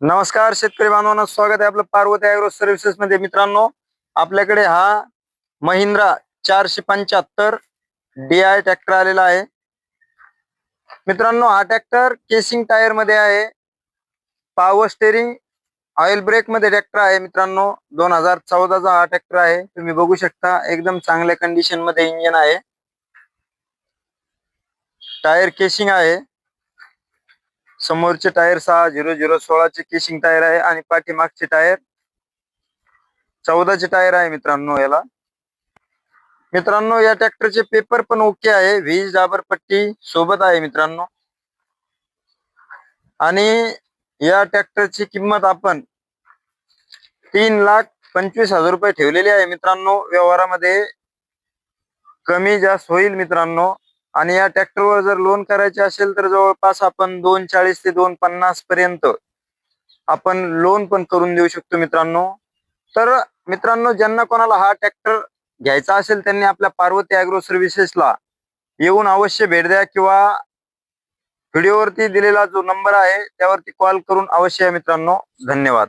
नमस्कार शेतकरी बांधवांनो, स्वागत आहे आपलं पार्वती ॲग्रो सर्व्हिसेस मध्ये। मित्रांनो, आपल्याकडे हा महिंद्रा 475 DI ट्रॅक्टर आलेला आहे। मित्रांनो, हा ट्रॅक्टर केसिंग टायर मध्ये आहे, पॉवर स्टेरिंग ऑइल ब्रेक मध्ये ट्रॅक्टर आहे। मित्रांनो, 2014 चा हा ट्रॅक्टर आहे। तुम्ही बघू शकता, एकदम चांगल्या कंडिशन मध्ये इंजिन आहे, टायर केसिंग आहे। समोरचे टायर 60016 चे केसिंग टायर आहे आणि पाठीमागचे टायर 14 चे टायर आहे। मित्रांनो, या ट्रॅक्टरचे पेपर पण ओके आहे, वीज डाबर पट्टी सोबत आहे मित्रांनो। आणि या ट्रॅक्टरची किंमत आपण 3,25,000 रुपये ठेवलेली आहे मित्रांनो। व्यवहारामध्ये कमी जास्त होईल मित्रांनो। आणि या ट्रॅक्टरवर जर लोन करायचे असेल तर जवळपास आपण 240 ते 250 पर्यंत आपण लोन पण करून देऊ शकतो मित्रांनो। तर मित्रांनो, ज्यांना कोणाला हा ट्रॅक्टर घ्यायचा असेल त्यांनी आपल्या पार्वती ॲग्रो सर्व्हिसेसला येऊन अवश्य भेट द्या, किंवा व्हिडिओवरती दिलेला जो नंबर आहे त्यावरती कॉल करून अवश्य या मित्रांनो। धन्यवाद।